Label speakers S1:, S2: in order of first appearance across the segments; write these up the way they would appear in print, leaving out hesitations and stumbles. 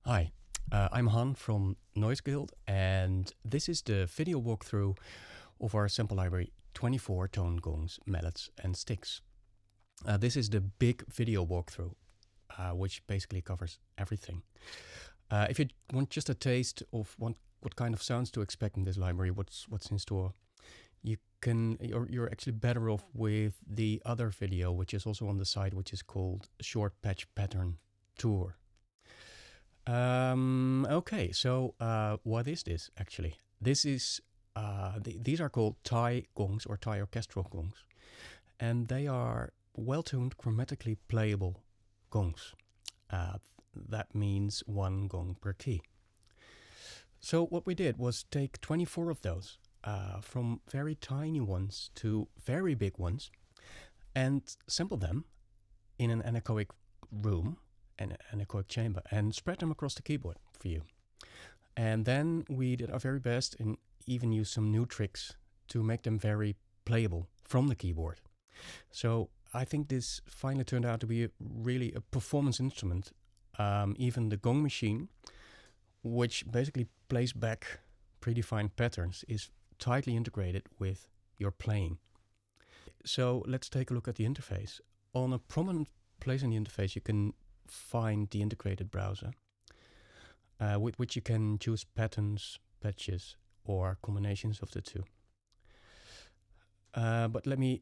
S1: Hi, I'm Han from Noise Guild, and this is the video walkthrough of our sample library 24ToneGongs, Mallets and Sticks. This is the big video walkthrough, which basically covers everything. If you want just a taste of what kind of sounds to expect in this library, what's in store, you're actually better off with the other video, which is also on the site, which is called Short Patch Pattern Tour. Okay, so what is this actually? This is these are called Thai gongs or Thai orchestral gongs, and they are well-tuned, chromatically playable gongs. That means one gong per key. So what we did was take 24 of those, from very tiny ones to very big ones, and sample them in an anechoic room, an anechoic chamber, and spread them across the keyboard for you. And then we did our very best and even used some new tricks to make them very playable from the keyboard. So I think this finally turned out to be really a performance instrument. Even the gong machine, which basically plays back predefined patterns, is tightly integrated with your playing. So let's take a look at the interface. On a prominent place in the interface, you can find the integrated browser, with which you can choose patterns, patches, or combinations of the two. But let me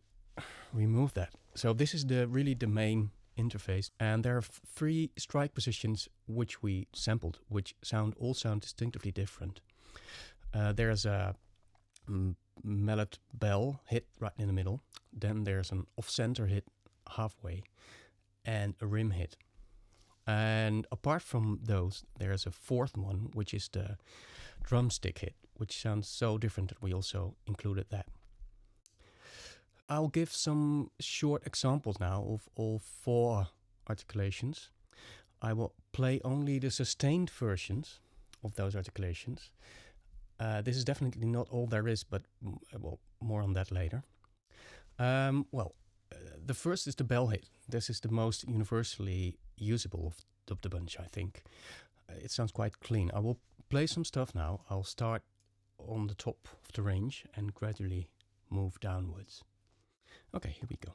S1: remove that. So this is really the main interface, and there are three strike positions which we sampled, which all sound distinctively different. There's a mallet bell hit right in the middle, then there's an off-center hit halfway, and a rim hit. And apart from those, there's a fourth one, which is the drumstick hit, which sounds so different that we also included that. I'll give some short examples now of all four articulations. I will play only the sustained versions of those articulations. This is definitely not all there is, but well, more on that later. The first is the bell hit. This is the most universally usable of the bunch, I think. It sounds quite clean. I will play some stuff now. I'll start on the top of the range and gradually move downwards. Okay, here we go.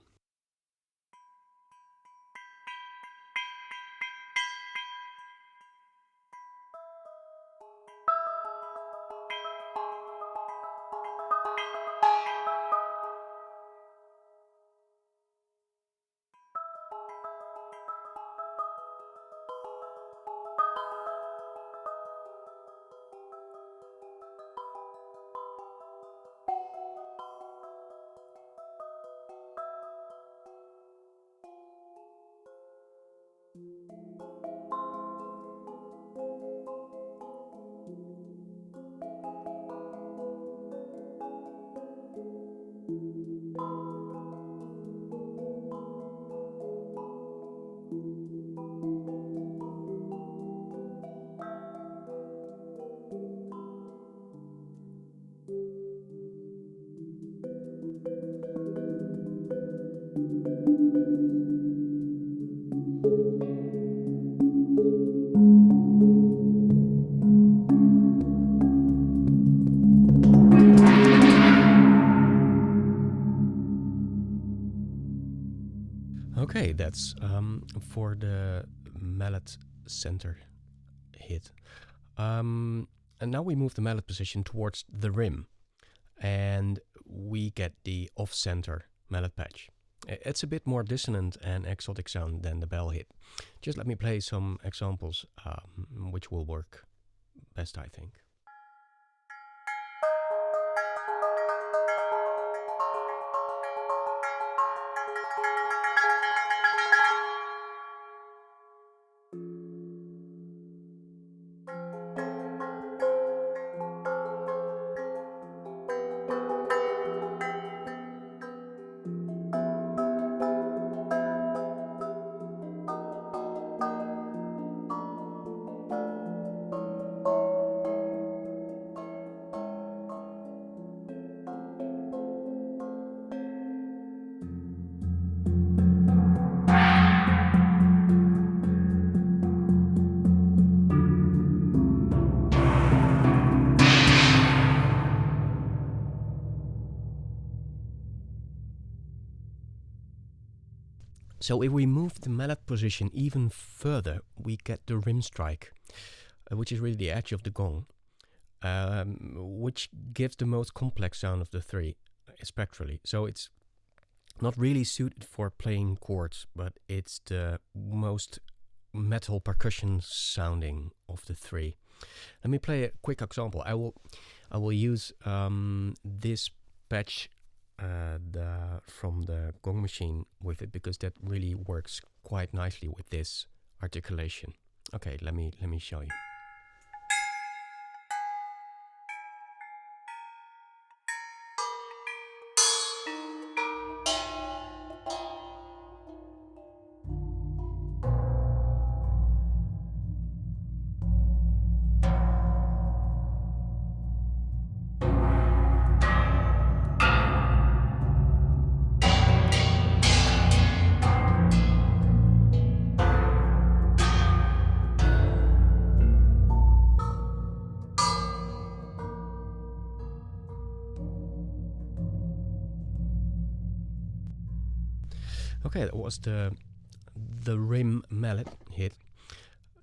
S1: Okay, that's for the mallet center hit. And now we move the mallet position towards the rim, and we get the off-center mallet patch. It's a bit more dissonant and exotic sound than the bell hit. Just let me play some examples, which will work best, I think. So if we move the mallet position even further, we get the rim strike, which is really the edge of the gong, which gives the most complex sound of the three spectrally. So it's not really suited for playing chords, but it's the most metal percussion sounding of the three. Let me play a quick example. I will use this patch from the gong machine with it, because that really works quite nicely with this articulation. Okay, let me show you. Okay, that was the rim mallet hit.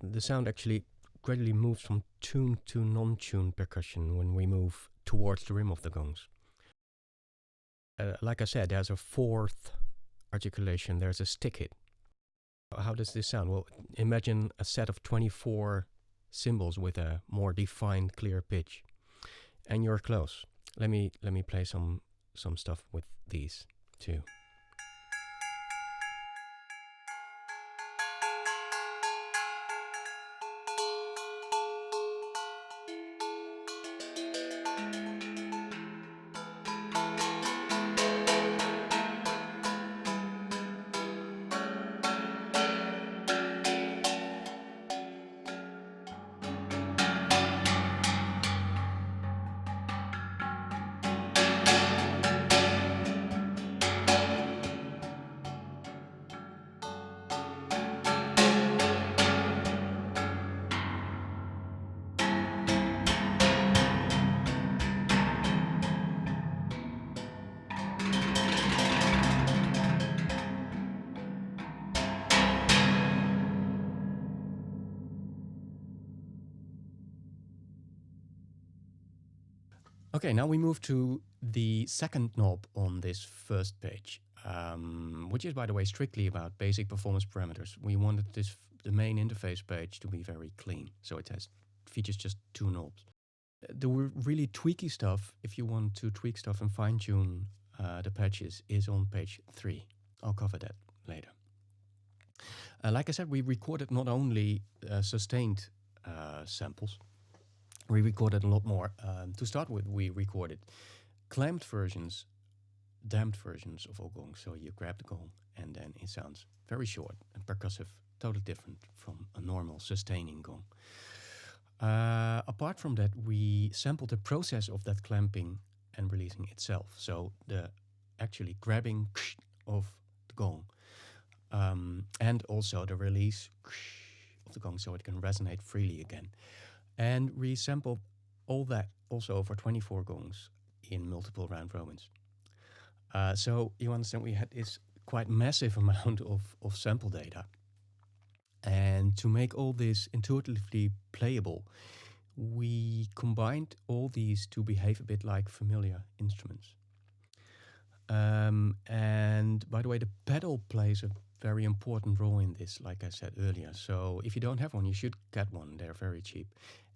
S1: The sound actually gradually moves from tuned to non-tuned percussion when we move towards the rim of the gongs. Like I said, there's a fourth articulation. There's a stick hit. How does this sound? Well, imagine a set of 24 cymbals with a more defined, clear pitch, and you're close. Let me play some stuff with these too. Okay, now we move to the second knob on this first page, which is, by the way, strictly about basic performance parameters. We wanted the main interface page to be very clean, so it features just two knobs. The really tweaky stuff, if you want to tweak stuff and fine-tune the patches, is on page 3. I'll cover that later. Like I said, we recorded not only sustained samples, we recorded a lot more. To start with, we recorded clamped versions, damped versions of all gongs. So you grab the gong and then it sounds very short and percussive, totally different from a normal sustaining gong. Apart from that, we sampled the process of that clamping and releasing itself. So the actually grabbing of the gong, and also the release of the gong so it can resonate freely again. And we sampled all that also for 24 gongs in multiple round robins. So you understand we had this quite massive amount of sample data. And to make all this intuitively playable, we combined all these to behave a bit like familiar instruments. And by the way, the pedal plays a very important role in this, like I said earlier. So if you don't have one, you should get one. They're very cheap.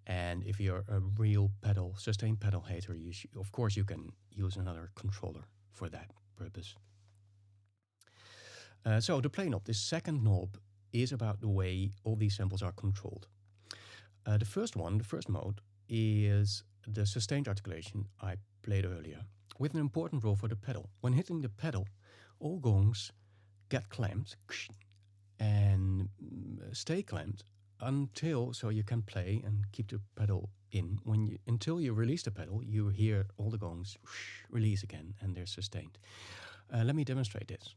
S1: And if you're a real sustained pedal hater, of course you can use another controller for that purpose. So the play knob, this second knob, is about the way all these samples are controlled. The first mode, is the sustained articulation I played earlier, with an important role for the pedal. When hitting the pedal, all gongs get clamped and stay clamped until, so you can play and keep the pedal in. Until you release the pedal, you hear all the gongs release again and they're sustained. Let me demonstrate this.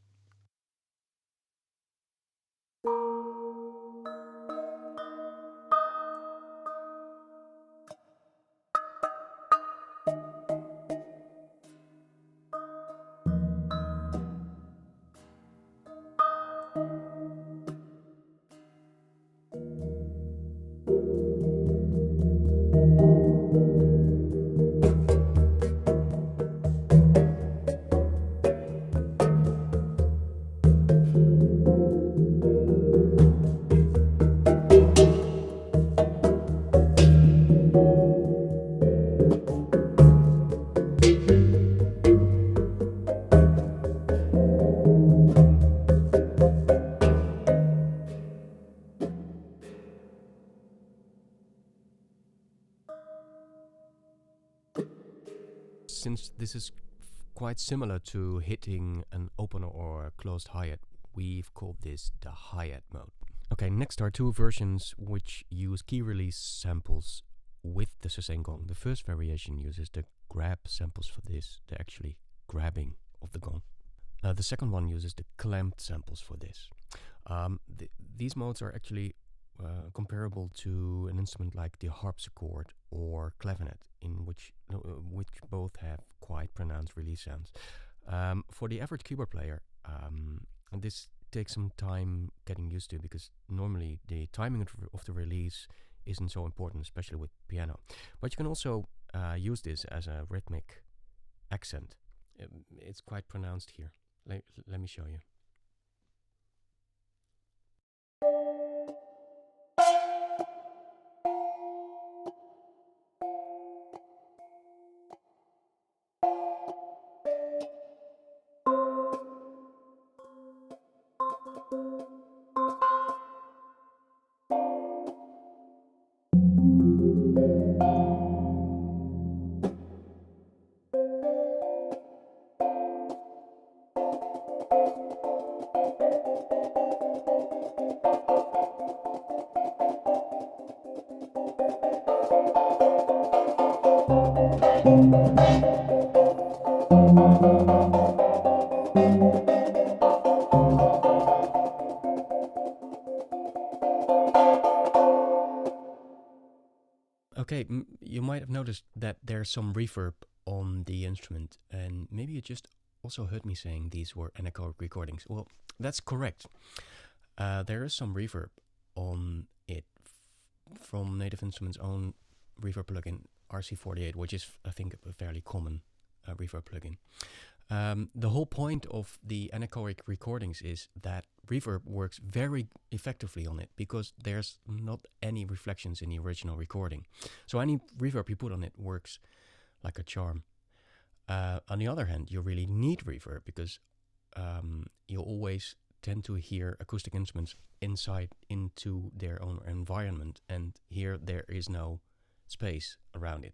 S1: since this is quite similar to hitting an open or a closed hi-hat, we've called this the hi-hat mode. Okay, next are two versions which use key release samples with the sustain gong. The first variation uses the grab samples for this, the actually grabbing of the gong. The second one uses the clamped samples for this. These modes are actually comparable to an instrument like the harpsichord or clavinet, in which both have quite pronounced release sounds. For the average keyboard player, this takes some time getting used to, because normally the timing of the release isn't so important, especially with piano. But you can also use this as a rhythmic accent. It's quite pronounced here. Let me show you. Okay, you might have noticed that there's some reverb on the instrument, and maybe you just also heard me saying these were anechoic recordings. Well, that's correct. There is some reverb on it from Native Instruments' own reverb plugin, RC48, which is, I think, a fairly common reverb plugin. The whole point of the anechoic recordings is that reverb works very effectively on it, because there's not any reflections in the original recording. So any reverb you put on it works like a charm. On the other hand, you really need reverb, because you always tend to hear acoustic instruments inside into their own environment, and here there is no space around it.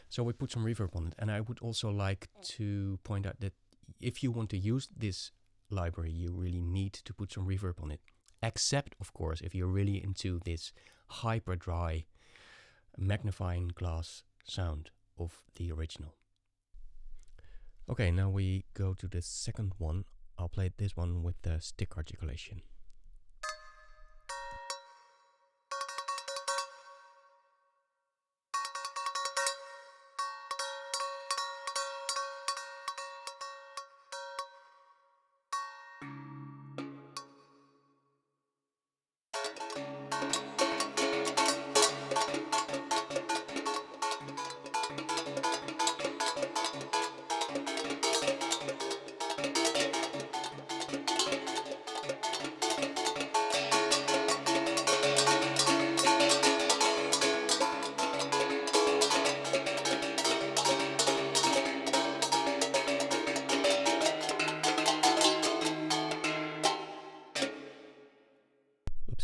S1: So we put some reverb on it. And I would also like to point out that if you want to use this library, you really need to put some reverb on it. Except, of course, if you're really into this hyper dry magnifying glass sound of the original. Okay, now we go to the second one. I'll play this one with the stick articulation.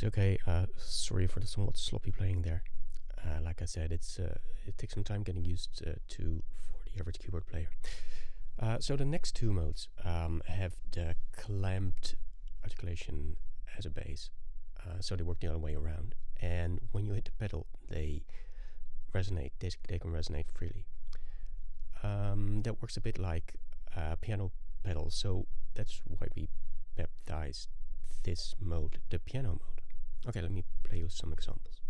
S1: Okay, sorry for the somewhat sloppy playing there. Like I said, it takes some time getting used to for the average keyboard player. So the next two modes have the clamped articulation as a base, so they work the other way around. And when you hit the pedal, they resonate. They can resonate freely. That works a bit like piano pedals, so that's why we baptized this mode the piano mode. Okay, let me play you some examples.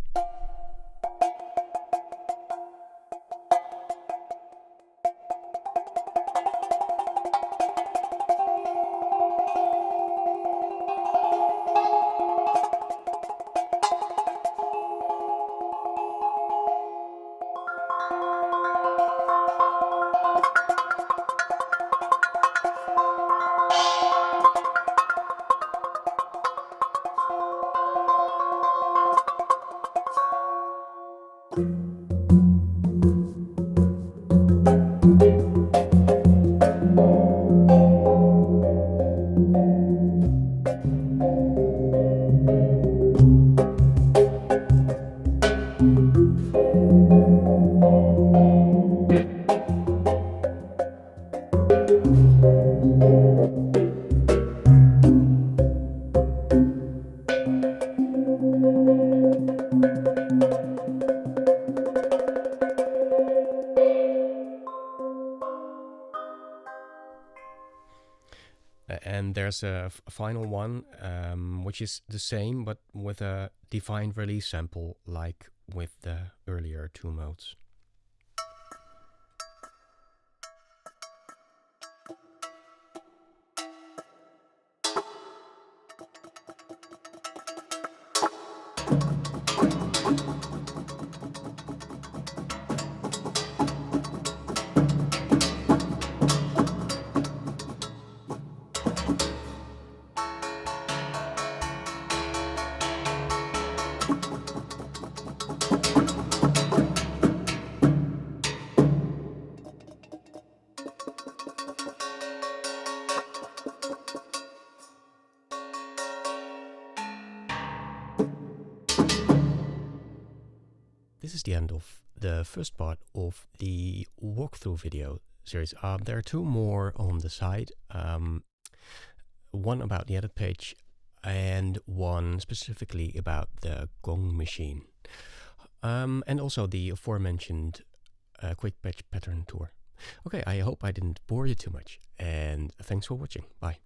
S1: And there's a final one, which is the same, but with a defined release sample, like with the earlier two modes. This is the end of the first part of the walkthrough video series. There are two more on the side. One about the edit page and one specifically about the gong machine. And also the aforementioned quick patch pattern tour. Okay, I hope I didn't bore you too much, and thanks for watching. Bye.